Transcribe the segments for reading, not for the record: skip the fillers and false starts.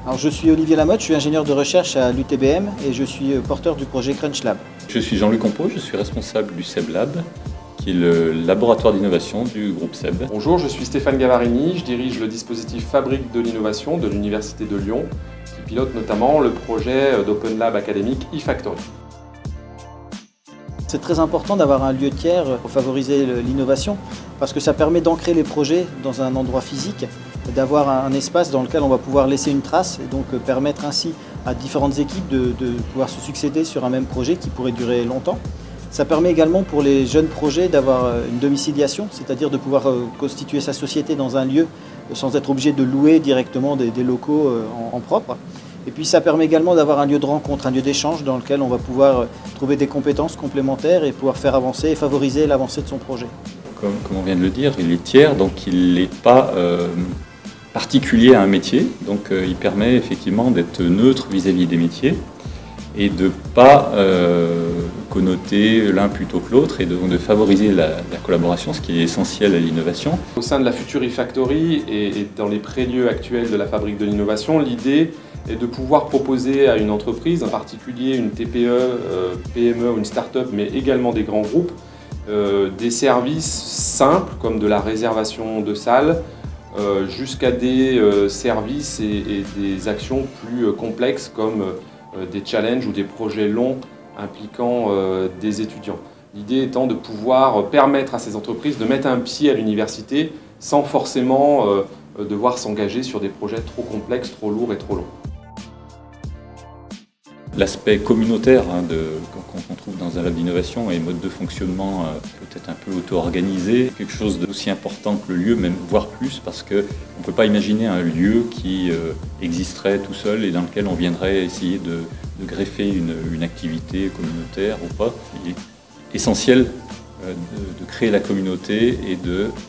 Alors, je suis Olivier Lamotte, je suis ingénieur de recherche à l'UTBM et je suis porteur du projet Crunch Lab. Je suis Jean-Luc Compeau, je suis responsable du SEB Lab, qui est le laboratoire d'innovation du groupe SEB. Bonjour, je suis Stéphane Gavarini, je dirige le dispositif Fabrique de l'innovation de l'Université de Lyon, qui pilote notamment le projet d'Open Lab académique eFactory. C'est très important d'avoir un lieu tiers pour favoriser l'innovation parce que ça permet d'ancrer les projets dans un endroit physique, d'avoir un espace dans lequel on va pouvoir laisser une trace et donc permettre ainsi à différentes équipes de pouvoir se succéder sur un même projet qui pourrait durer longtemps. Ça permet également pour les jeunes projets d'avoir une domiciliation, c'est-à-dire de pouvoir constituer sa société dans un lieu sans être obligé de louer directement des locaux en propre. Et puis ça permet également d'avoir un lieu de rencontre, un lieu d'échange dans lequel on va pouvoir trouver des compétences complémentaires et pouvoir faire avancer et favoriser l'avancée de son projet. Comme on vient de le dire, il est tiers, donc il n'est pas particulier à un métier, donc il permet effectivement d'être neutre vis-à-vis des métiers et de ne pas connoter l'un plutôt que l'autre et de favoriser la collaboration, ce qui est essentiel à l'innovation. Au sein de la future eFactory et dans les prélieux actuels de la Fabrique de l'innovation, l'idée est de pouvoir proposer à une entreprise, en particulier une TPE, PME ou une start-up, mais également des grands groupes, des services simples comme de la réservation de salles, jusqu'à des services et des actions plus complexes comme des challenges ou des projets longs impliquant des étudiants. L'idée étant de pouvoir permettre à ces entreprises de mettre un pied à l'université sans forcément devoir s'engager sur des projets trop complexes, trop lourds et trop longs. L'aspect communautaire qu'on trouve dans un lab d'innovation et mode de fonctionnement peut-être un peu auto-organisé, quelque chose d'aussi important que le lieu, même voire plus, parce qu'on ne peut pas imaginer un lieu qui existerait tout seul et dans lequel on viendrait essayer de greffer une activité communautaire ou pas. Il est essentiel de créer la communauté et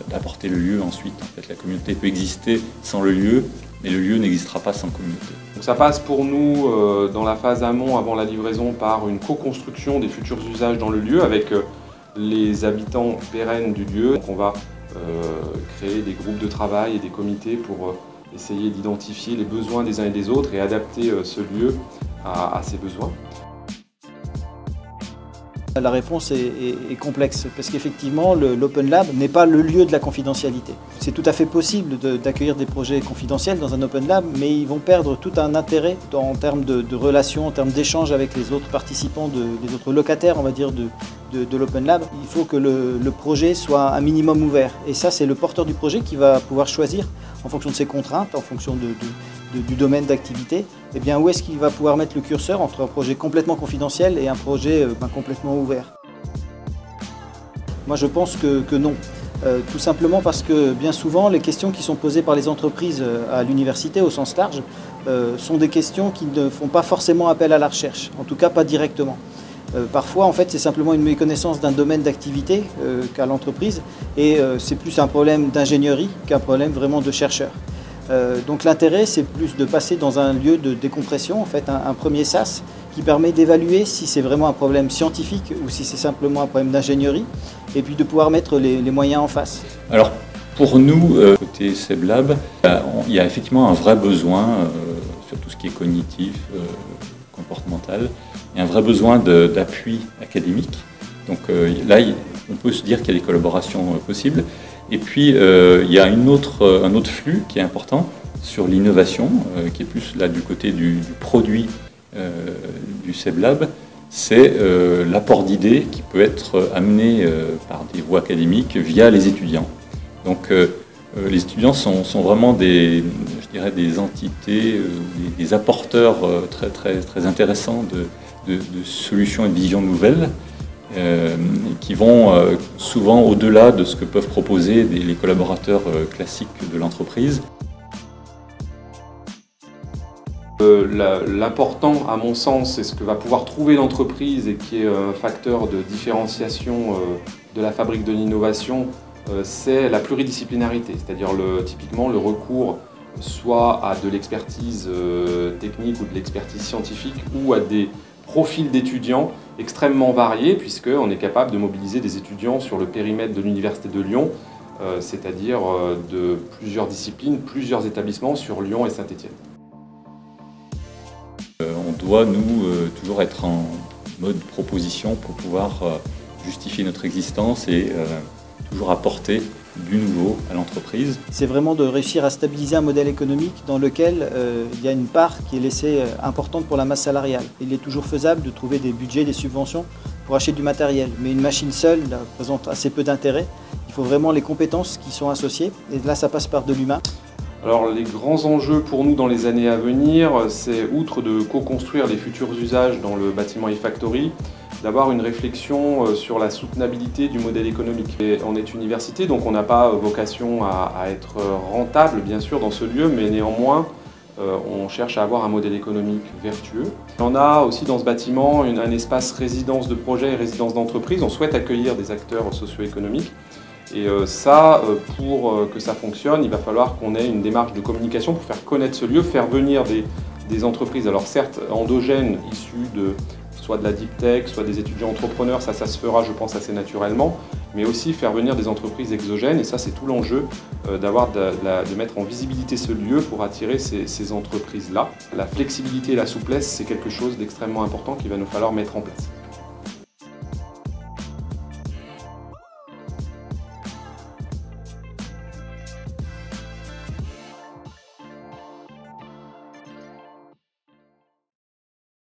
d'apporter le lieu ensuite. En fait, la communauté peut exister sans le lieu, mais le lieu n'existera pas sans communauté. Donc ça passe pour nous dans la phase amont avant la livraison par une co-construction des futurs usages dans le lieu avec les habitants pérennes du lieu. Donc on va créer des groupes de travail et des comités pour essayer d'identifier les besoins des uns et des autres et adapter ce lieu à ces besoins. La réponse est complexe parce qu'effectivement l'Open Lab n'est pas le lieu de la confidentialité. C'est tout à fait possible d'accueillir des projets confidentiels dans un Open Lab, mais ils vont perdre tout un intérêt en termes de relations, en termes d'échanges avec les autres participants, les autres locataires on va dire de l'Open Lab. Il faut que le projet soit un minimum ouvert et ça c'est le porteur du projet qui va pouvoir choisir en fonction de ses contraintes, en fonction du domaine d'activité, eh bien où est-ce qu'il va pouvoir mettre le curseur entre un projet complètement confidentiel et un projet complètement ouvert. Moi je pense que non, tout simplement parce que bien souvent les questions qui sont posées par les entreprises à l'université au sens large sont des questions qui ne font pas forcément appel à la recherche, en tout cas pas directement. Parfois, en fait, c'est simplement une méconnaissance d'un domaine d'activité qu'a l'entreprise et c'est plus un problème d'ingénierie qu'un problème vraiment de chercheur. Donc l'intérêt, c'est plus de passer dans un lieu de décompression, en fait, un premier sas qui permet d'évaluer si c'est vraiment un problème scientifique ou si c'est simplement un problème d'ingénierie et puis de pouvoir mettre les moyens en face. Alors, pour nous, côté SEB Lab, il y a effectivement un vrai besoin sur tout ce qui est cognitif, comportemental, il y a un vrai besoin d'appui académique. Donc là, on peut se dire qu'il y a des collaborations possibles. Et puis, il y a un autre flux qui est important sur l'innovation, qui est plus là du côté du produit du SEB Lab. C'est l'apport d'idées qui peut être amené par des voies académiques via les étudiants. Donc, les étudiants sont vraiment des entités, des apporteurs très intéressants de solutions et de visions nouvelles qui vont souvent au-delà de ce que peuvent proposer les collaborateurs classiques de l'entreprise. L'important, à mon sens, c'est ce que va pouvoir trouver l'entreprise et qui est un facteur de différenciation de la fabrique de l'innovation, c'est la pluridisciplinarité, c'est-à-dire typiquement le recours soit à de l'expertise technique ou de l'expertise scientifique ou à des profils d'étudiants extrêmement variés puisqu'on est capable de mobiliser des étudiants sur le périmètre de l'Université de Lyon, c'est-à-dire de plusieurs disciplines, plusieurs établissements sur Lyon et Saint-Étienne. On doit, nous, toujours être en mode proposition pour pouvoir justifier notre existence et toujours apporter du nouveau à l'entreprise. C'est vraiment de réussir à stabiliser un modèle économique dans lequel il y a une part qui est laissée importante pour la masse salariale. Il est toujours faisable de trouver des budgets, des subventions pour acheter du matériel, mais une machine seule présente assez peu d'intérêt. Il faut vraiment les compétences qui sont associées, et là ça passe par de l'humain. Alors les grands enjeux pour nous dans les années à venir, c'est outre de co-construire les futurs usages dans le bâtiment e-factory, d'avoir une réflexion sur la soutenabilité du modèle économique. Et on est université, donc on n'a pas vocation à être rentable bien sûr dans ce lieu, mais néanmoins on cherche à avoir un modèle économique vertueux. On a aussi dans ce bâtiment un espace résidence de projet et résidence d'entreprise. On souhaite accueillir des acteurs socio-économiques. Et ça, pour que ça fonctionne, il va falloir qu'on ait une démarche de communication pour faire connaître ce lieu, faire venir des entreprises, alors certes endogènes, issues soit de la deep tech, soit des étudiants entrepreneurs, ça se fera je pense assez naturellement, mais aussi faire venir des entreprises exogènes, et ça c'est tout l'enjeu de mettre en visibilité ce lieu pour attirer ces entreprises-là. La flexibilité et la souplesse, c'est quelque chose d'extrêmement important qu'il va nous falloir mettre en place.